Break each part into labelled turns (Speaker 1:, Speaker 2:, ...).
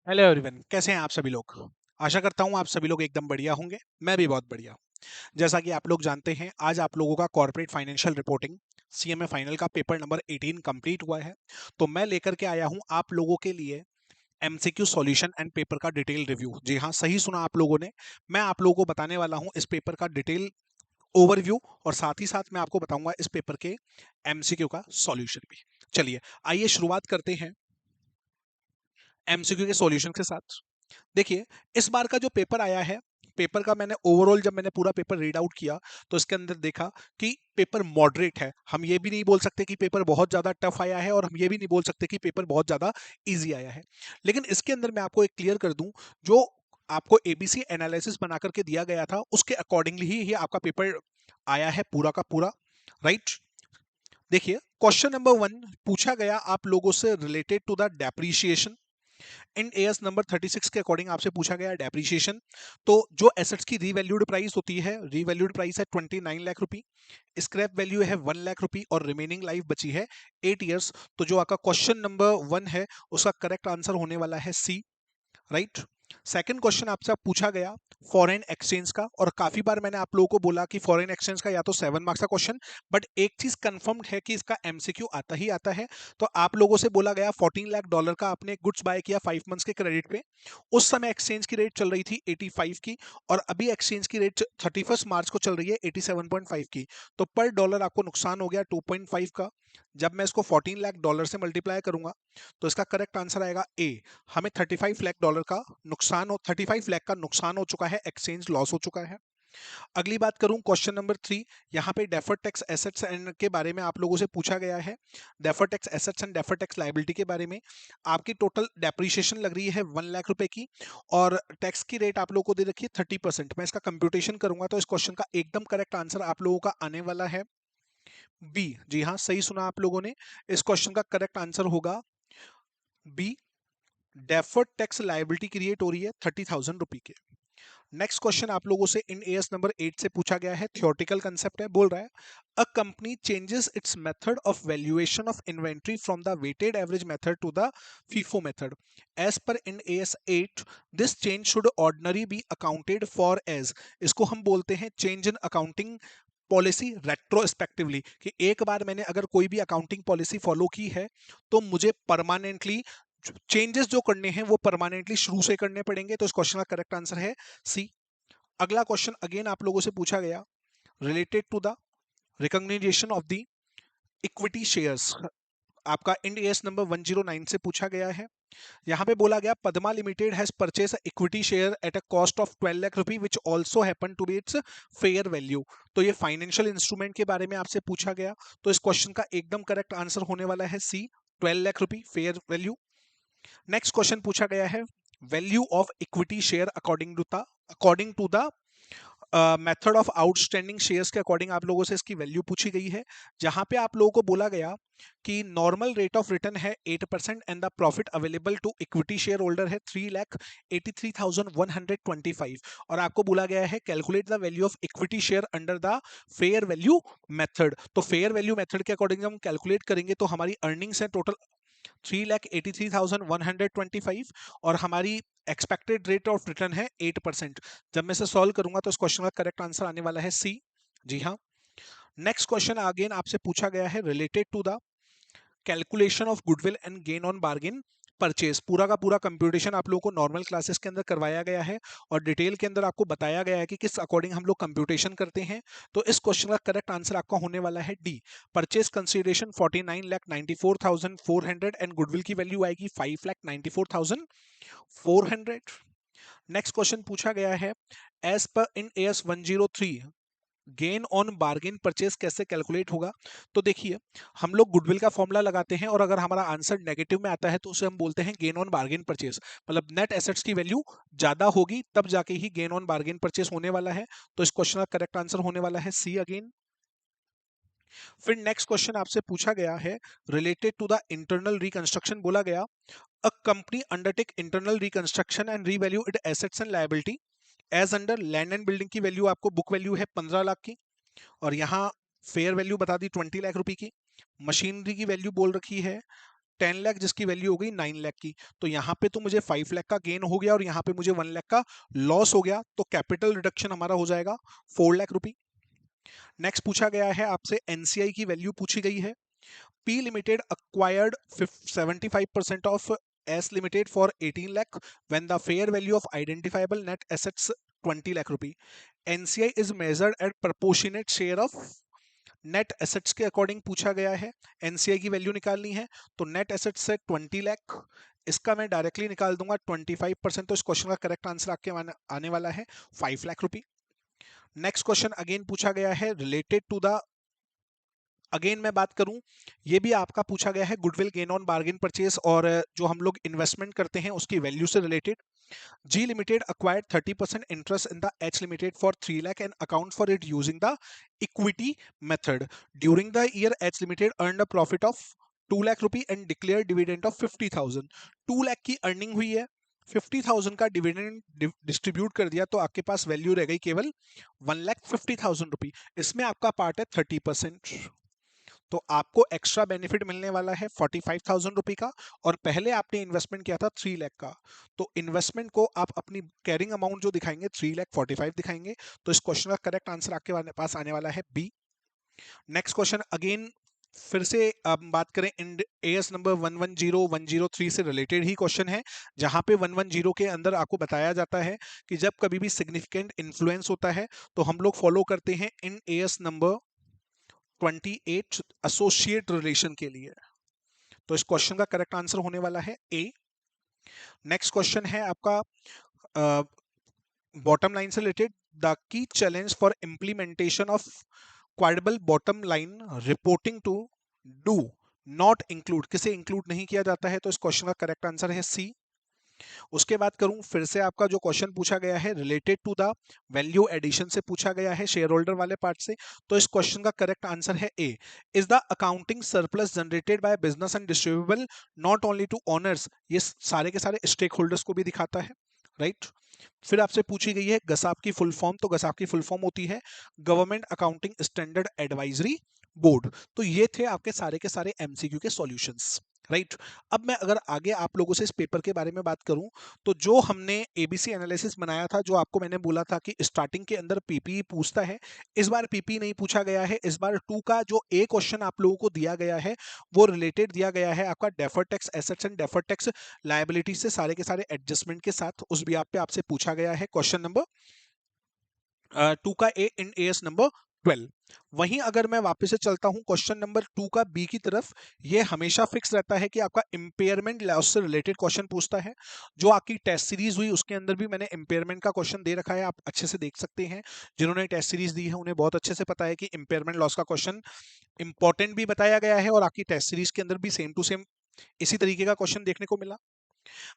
Speaker 1: Hello everyone, कैसे हैं आप सभी लोग। आशा करता हूं आप सभी लोग एकदम बढ़िया होंगे। मैं भी बहुत बढ़िया हूं। जैसा कि आप लोग जानते हैं, आज आप लोगों का corporate financial reporting CMA final का पेपर नंबर 18 कंप्लीट हुआ है। तो मैं लेकर के आया हूं आप लोगों के लिए एमसीक्यू सॉल्यूशन एंड पेपर का डिटेल रिव्यू। जी हाँ, सही सुना आप लोगों ने। मैं आप लोगों को बताने वाला हूं इस पेपर का डिटेल ओवरव्यू, और साथ ही साथ मैं आपको बताऊंगा इस पेपर के एमसीक्यू का सॉल्यूशन भी। चलिए, आइए शुरुआत करते हैं एमसीक्यू के सॉल्यूशन के साथ। देखिए, इस बार का जो पेपर आया है, पेपर का मैंने ओवरऑल जब मैंने पूरा पेपर रीड आउट किया तो इसके अंदर देखा कि पेपर मॉडरेट है। हम ये भी नहीं बोल सकते कि पेपर बहुत ज्यादा टफ आया है, और हम ये भी नहीं बोल सकते कि पेपर बहुत ज्यादा इजी आया है। लेकिन इसके अंदर मैं आपको एक क्लियर कर दूं, जो आपको एबीसी एनालिसिस बना करके दिया गया था उसके अकॉर्डिंगली ही आपका पेपर आया है पूरा का पूरा। राइट। देखिए, क्वेश्चन नंबर 1 पूछा गया आप लोगों से related to the depreciation. In AS number 36 के अकॉर्डिंग आपसे पूछा गया डेप्रीशिएशन। तो जो एसेट्स की रीवैल्यूड प्राइस होती है, रीवैल्यूड प्राइस है 29 लाख रुपी, स्क्रैप वैल्यू है 1 लाख रुपी, और रिमेनिंग लाइफ बची है 8 ईयर्स। तो जो आपका क्वेश्चन नंबर 1 है उसका करेक्ट आंसर होने वाला है सी। राइट। सेकंड क्वेश्चन आपसे पूछा गया फॉरेन एक्सचेंज का, और काफी बार मैंने आप लोगों को बोला कि फॉरेन एक्सचेंज का या तो 7 मार्क्स का क्वेश्चन, बट एक चीज कंफर्म्ड है कि इसका एमसीक्यू आता ही आता है। तो आप लोगों से बोला गया $14 लाख का आपने गुड्स बाय किया 5 मंथ्स के क्रेडिट पे। उस समय एक्सचेंज की रेट चल रही थी 85 की, और अभी एक्सचेंज की रेट 31 मार्च को चल रही है 87.5 की। तो पर डॉलर आपको नुकसान हो गया 2.5 का। जब मैं इसको $14 लाख से मल्टीप्लाई करूंगा तो इसका करेक्ट आंसर आएगा ए। हमें $35 लाख का नुकसान हो 35 लाख का नुकसान हो चुका है, एक्सचेंज लॉस हो चुका है। अगली बात करूं क्वेश्चन नंबर 3, यहाँ पे डेफर्ड टैक्स एसेट्स एंड के बारे में आप लोगों से पूछा गया है। Deferred tax assets and deferred tax liability के बारे में आपकी टोटल डेप्रीशिएशन लग रही है 1 लाख रुपए की, और टैक्स की रेट आप लोगों को दे रखी है 30%। मैं इसका कंप्यूटेशन करूंगा तो इस क्वेश्चन का एकदम करेक्ट आंसर आप लोगों का आने वाला है बी। जी हाँ, सही सुना आप लोगों ने। इस क्वेश्चन का करेक्ट आंसर होगा B. Deferred tax liability create हो रही है 30,000 रुपए के। नेक्स्ट क्वेश्चन आप लोगों से इन एएस नंबर 8 से पूछा गया है, थियोरेटिकल कंसेप्ट है। बोल रहा है a company changes its method of valuation of inventory from the weighted average method to the FIFO method as per in AS 8। This change should ordinary be accounted for as. इसको हम बोलते हैं change in accounting policy retrospectively, कि एक बार मैंने अगर कोई भी अकाउंटिंग पॉलिसी फॉलो की है तो मुझे परमानेंटली चेंजेस जो करने हैं वो परमानेंटली शुरू से करने पड़ेंगे। तो इस क्वेश्चन का करेक्ट आंसर है सी। अगला क्वेश्चन अगेन आप लोगों से पूछा गया related to the recognition of the equity shares. आपका इंड एस नंबर 109 से पूछा गया है। यहाँ पे बोला गया Padma limited has purchase equity share at a cost of 12 lakh rupee which also happen to be its fair value. तो ये फाइनेंशियल इंस्ट्रूमेंट के बारे में आपसे पूछा गया। तो इस क्वेश्चन का एकदम करेक्ट आंसर होने वाला है C, 12 lakh rupee fair value. Next question पूछा गया है value of equity share according to the method of outstanding shares के अकॉर्डिंग आप लोगों से इसकी वैल्यू पूछी गई है। जहां पे आप लोगों को बोला गया कि नॉर्मल रेट ऑफ रिटर्न है 8% and the profit available to equity share holder है 3,83,125, और आपको बोला गया है calculate the value of equity share under the fair value method. तो फेयर वैल्यू मेथड के अकॉर्डिंग हम कैलकुलेट करेंगे तो हमारी अर्निंग्स है टोटल 3,83,125, और हमारी एक्सपेक्टेड रेट ऑफ रिटर्न है 8%। जब मैं इसे सॉल्व करूंगा तो इस क्वेश्चन का करेक्ट आंसर आने वाला है सी। जी हाँ। नेक्स्ट क्वेश्चन अगेन आपसे पूछा गया है related to the calculation of goodwill and gain on bargain purchase. पूरा का पूरा कंप्यूटेशन आप लोगों को नॉर्मल क्लासेस के अंदर करवाया गया है, और डिटेल के अंदर आपको बताया गया है कि किस अकॉर्डिंग हम लोग कंप्यूटेशन करते हैं। तो इस क्वेश्चन का करेक्ट आंसर आपका होने वाला है D. Purchase consideration 49,94,400 and goodwill की वैल्यू आएगी 5,94,400। नेक्स्ट क्वेश्चन पूछा गया है as per in AS 103 gain on bargain purchase कैसे कैलकुलेट होगा। तो देखिए, हम लोग गुडविल का फॉर्मूला लगाते हैं, और अगर हमारा आंसर नेगेटिव में आता है तो उसे हम बोलते हैं गेन ऑन बार्गेन परचेज। मतलब नेट एसेट्स की वैल्यू ज्यादा होगी तब जाके ही गेन ऑन बार्गेन परचेज होने वाला है। तो इस क्वेश्चन का करेक्ट आंसर होने वाला है सी अगेन। फिर नेक्स्ट क्वेश्चन आपसे पूछा गया है related to the internal reconstruction. बोला गया a company undertake internal reconstruction and revalue it assets and liability as under land and building की वैल्यू आपको बुक वैल्यू है 15 लाख की, और यहाँ फेयर वैल्यू बता दी 20 लाख रुपए की। मशीनरी की वैल्यू बोल रखी है 10 लाख जिसकी वैल्यू हो गई 9 लाख की, तो यहाँ पे तो मुझे 5 लाख का गेन हो गया और यहाँ पे मुझे 1 लाख का लॉस हो गया, तो कैपिटल रिडक्शन हमारा हो जाएगा 4 लाख रुपी। नेक्स्ट पूछा गया है आपसे एनसीआई की वैल्यू पूछी गई है। P Limited acquired 75% of S Limited for 18 lakh when the fair value of identifiable net assets 20 lakh rupee. NCI is measured at proportionate share of net assets के अकॉर्डिंग पूछा गया है। एनसीआई की value निकालनी है, तो नेट एसेट्स से 20 लाख, इसका मैं डायरेक्टली निकाल दूंगा 25%, तो इस क्वेश्चन का करेक्ट आंसर आपके आने वाला है 5 लाख रुपी। नेक्स्ट क्वेश्चन अगेन पूछा गया है रिलेटेड टू द, अगेन मैं बात करूं, ये भी आपका पूछा गया है goodwill gain on bargain purchase और जो हम लोग इन्वेस्टमेंट करते हैं उसकी वैल्यू से related. G Limited acquired 30% interest in the H Limited for 3 lakh and account for it using the equity method. During the year, H Limited earned a profit of 2 lakh rupee and declared dividend of 50,000. 2 lakh की earning हुई है, 50,000 का dividend distribute कर दिया, तो आपके पास value रह गई केवल 1,50,000 रुपी। इसमें आपका पार्ट है 30%, तो आपको एक्स्ट्रा बेनिफिट मिलने वाला है 45,000 रुपए का, और पहले आपने इन्वेस्टमेंट किया था 3 लाख का, तो इन्वेस्टमेंट को आप अपनी कैरिंग अमाउंट जो दिखाएंगे 3,45,000 दिखाएंगे, तो इस क्वेश्चन का करेक्ट आंसर आपके पास आने वाला है बी। नेक्स्ट क्वेश्चन अगेन फिर से अब बात करें एएस नंबर 110103 से रिलेटेड ही क्वेश्चन है, जहां पे 110 के अंदर आपको बताया जाता है कि जब कभी भी सिग्निफिकेंट इन्फ्लुएंस होता है तो हम लोग फॉलो करते हैं इन एएस नंबर 28 एसोसिएट रिलेशन के लिए, तो इस क्वेश्चन का करेक्ट आंसर होने वाला है ए। नेक्स्ट क्वेश्चन है आपका बॉटम लाइन से related, the key challenge for implementation of quadruple bottom line reporting to do not include, किसे इंक्लूड नहीं किया जाता है, तो इस क्वेश्चन का करेक्ट आंसर है सी। उसके बाद करूं फिर से आपका जो क्वेश्चन पूछा गया है related to the value addition से पूछा गया है शेयर होल्डर वाले पार्ट से, तो इस क्वेश्चन का करेक्ट आंसर है A. Is the accounting surplus generated by business and distributable not only to owners, ये सारे के सारे स्टेक होल्डर्स को भी दिखाता है, राइट। फिर आपसे पूछी गई है गसाप की फुल फॉर्म, तो गसाप की फुल फॉर्म होती है government accounting standard advisory board. तो ये थे आपके सारे के सारे एमसीक्यू के सॉल्यूशंस, राइट। अब मैं अगर आगे आप लोगों से इस पेपर के बारे में बात करूं, तो जो हमने एबीसी एनालिसिस बनाया था, जो आपको मैंने बोला था कि स्टार्टिंग के अंदर पीपी पूछता है, इस बार पीपी नहीं पूछा गया है। इस बार 2 का जो ए क्वेश्चन आप लोगों को दिया गया है वो रिलेटेड दिया गया है आपका deferred tax assets and deferred tax liability से सारे के सारे एडजस्टमेंट के साथ, उस भी आप पे आपसे पूछा गया है क्वेश्चन नंबर 2 का ए इन एएस नंबर 12। वहीं अगर मैं वापस से चलता हूं क्वेश्चन नंबर 2 का बी की तरफ, ये हमेशा फिक्स रहता है कि आपका इंपेयरमेंट लॉस से रिलेटेड क्वेश्चन पूछता है। जो आपकी टेस्ट सीरीज हुई उसके अंदर भी मैंने इंपेयरमेंट का क्वेश्चन दे रखा है, आप अच्छे से देख सकते हैं। जिन्होंने टेस्ट सीरीज दी है उन्हें बहुत अच्छे से पता है कि इंपेयरमेंट लॉस का क्वेश्चन इंपॉर्टेंट भी बताया गया है, और आपकी टेस्ट सीरीज के अंदर भी सेम टू सेम इसी तरीके का क्वेश्चन देखने को मिला।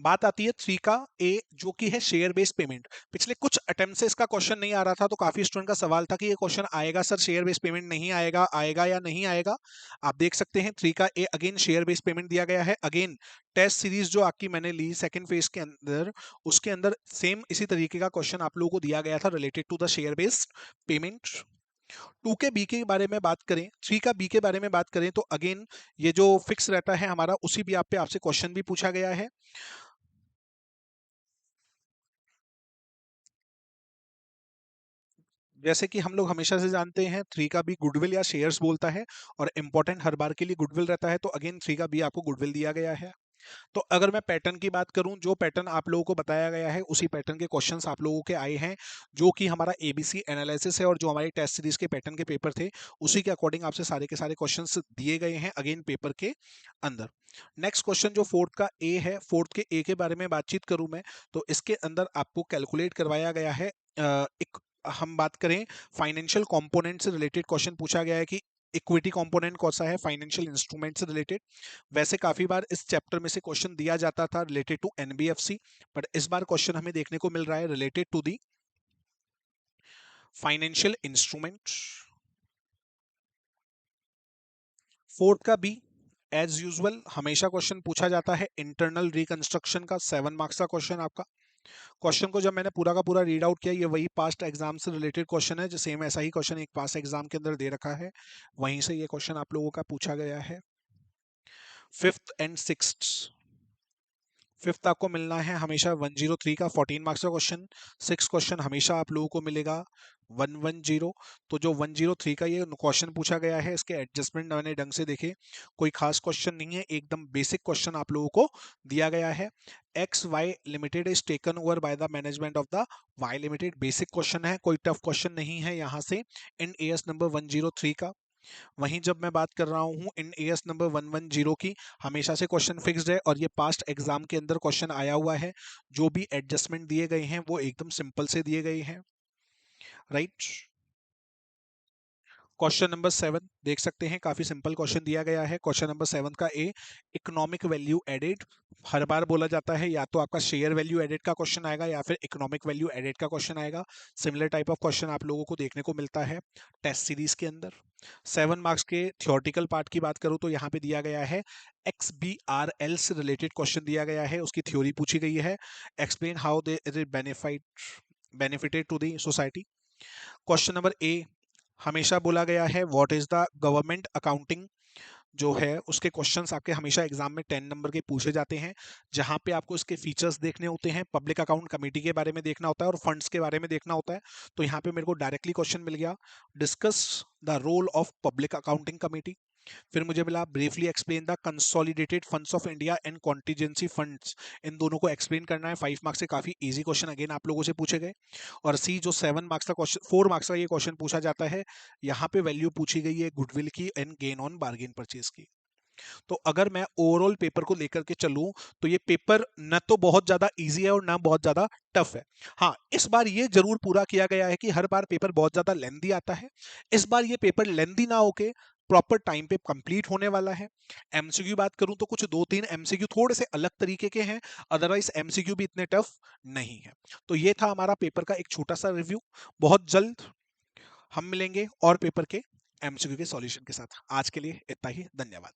Speaker 1: बात आती है 3 का ए, जो कि है शेयर बेस्ड पेमेंट। पिछले कुछ अटेम्प्ट से इसका क्वेश्चन नहीं आ रहा था, तो काफी स्टूडेंट का सवाल था कि ये क्वेश्चन आएगा सर, शेयर बेस्ड पेमेंट नहीं आएगा, आएगा या नहीं आएगा। आप देख सकते हैं 3 का ए अगेन शेयर बेस्ड पेमेंट दिया गया है। अगेन टेस्ट सीरीज जो आपकी मैंने ली सेकंड फेज के अंदर, उसके अंदर सेम इसी तरीके का क्वेश्चन आप लोगों को दिया गया था related to the share based payment. 2 के बी के बारे में बात करें, 3 का बी के बारे में बात करें, तो अगेन ये जो फिक्स रहता है हमारा, उसी भी आप पे आपसे क्वेश्चन भी पूछा गया है। जैसे कि हम लोग हमेशा से जानते हैं 3 का बी गुडविल या शेयर्स बोलता है, और इंपॉर्टेंट हर बार के लिए गुडविल रहता है, तो अगेन 3 का बी आपको गुडविल दिया गया है। तो अगर मैं पैटर्न की बात करूं, जो पैटर्न आप लोगों को बताया गया है उसी पैटर्न के क्वेश्चंस आप लोगों के आए हैं, जो कि हमारा एबीसी एनालिसिस है, और जो हमारे टेस्ट सीरीज के पैटर्न के पेपर थे उसी के अकॉर्डिंग आपसे सारे के सारे क्वेश्चंस दिए गए हैं अगेन पेपर के अंदर। नेक्स्ट क्वेश्चन जो फोर्थ का ए है, फोर्थ के ए के बारे में बातचीत करूं मैं, तो इसके अंदर आपको कैलकुलेट करवाया गया है एक, हम बात करें फाइनेंशियल कंपोनेंट से रिलेटेड क्वेश्चन पूछा गया है कि इक्विटी कंपोनेंट कौन सा है फाइनेंशियल इंस्ट्रूमेंट से रिलेटेड। वैसे काफी बार इस चैप्टर में से क्वेश्चन दिया जाता था रिलेटेड टू एनबीएफसी, बट इस बार क्वेश्चन हमें देखने को मिल रहा है related to the financial instrument. Fourth का बी, एज यूजुअल हमेशा क्वेश्चन पूछा जाता है इंटरनल रिकंस्ट्रक्शन का, 7 मार्क्स का क्वेश्चन आपका। क्वेश्चन को जब मैंने पूरा का पूरा रीड आउट किया, ये वही पास्ट एग्जाम से रिलेटेड क्वेश्चन है, जो सेम ऐसा ही क्वेश्चन एक पास्ट एग्जाम के अंदर दे रखा है, वहीं से ये क्वेश्चन आप लोगों का पूछा गया है। फिफ्थ एंड सिक्स्थ, फिफ्थ आपको मिलना है हमेशा 103 का 14 मार्क्स का क्वेश्चन। सिक्स क्वेश्चन हमेशा आप लोगों को मिलेगा 110। तो जो 103 का ये क्वेश्चन पूछा गया है, इसके एडजस्टमेंट मैंने ढंग से देखे, कोई खास क्वेश्चन नहीं है, एकदम बेसिक क्वेश्चन आप लोगों को दिया गया है। X Y limited is taken over by the management of the Y limited, basic question है, कोई टफ क्वेश्चन नहीं है यहाँ से इन एएस नंबर 103 का। वहीं जब मैं बात कर रहा हूँ इन एएस नंबर 110 की, हमेशा से क्वेश्चन फिक्स्ड है और ये पास्ट एग्जाम के अंदर क्वेश्चन आया हुआ है। जो भी एडजस्टमेंट दिए गए हैं वो एकदम सिंपल से दिए गए हैं, राइट। क्वेश्चन नंबर 7 देख सकते हैं, काफी सिंपल क्वेश्चन दिया गया है। क्वेश्चन नंबर 7 का ए, इकोनॉमिक वैल्यू एडेड। हर बार बोला जाता है या तो आपका शेयर वैल्यू एडेड का क्वेश्चन आएगा या फिर इकोनॉमिक वैल्यू एडेड का क्वेश्चन आएगा। सिमिलर टाइप ऑफ क्वेश्चन आप लोगों को देखने को मिलता है टेस्ट सीरीज के अंदर। 7 मार्क्स के थियोरटिकल पार्ट की बात करूं तो यहाँ पे दिया गया है XBRL से रिलेटेड क्वेश्चन दिया गया है, उसकी थ्योरी पूछी गई है। Explain how they benefited to the society. Question number A, हमेशा बोला गया है what is the government accounting, जो है उसके क्वेश्चंस आपके हमेशा एग्जाम में 10 नंबर के पूछे जाते हैं, जहां पे आपको इसके फीचर्स देखने होते हैं, पब्लिक अकाउंट कमेटी के बारे में देखना होता है और फंड्स के बारे में देखना होता है। तो यहाँ पे मेरे को डायरेक्टली क्वेश्चन मिल गया, discuss the role of public accounting committee. फिर मुझे मिला briefly explain the consolidated funds of India and contingency funds. इन दोनों को एक्सप्लेन करना है। 5 मार्क्स से काफी इजी क्वेश्चन अगेन आप लोगों से पूछे गए। और सी, जो 7 मार्क्स का क्वेश्चन, 4 मार्क्स का ये क्वेश्चन पूछा जाता है, यहाँ पे वैल्यू पूछी गई है गुडविल की and gain on bargain purchase की। तो अगर मैं ओवरऑल पेपर को लेकर के चलूं तो ये पेपर न तो बहुत ज्यादा इजी है और ना बहुत ज्यादा टफ है। हाँ, इस बार ये जरूर पूरा किया गया है कि हर बार पेपर बहुत ज्यादा लेंदी आता है, इस बार ये पेपर लेंदी ना होके प्रॉपर टाइम पे कंप्लीट होने वाला है। एमसीक्यू बात करूं तो कुछ 2-3 एमसीक्यू थोड़े से अलग तरीके के हैं, अदरवाइज एमसीक्यू भी इतने टफ नहीं है। तो ये था हमारा पेपर का एक छोटा सा रिव्यू। बहुत जल्द हम मिलेंगे और पेपर के एमसीक्यू के सॉल्यूशन के साथ। आज के लिए इतना ही, धन्यवाद।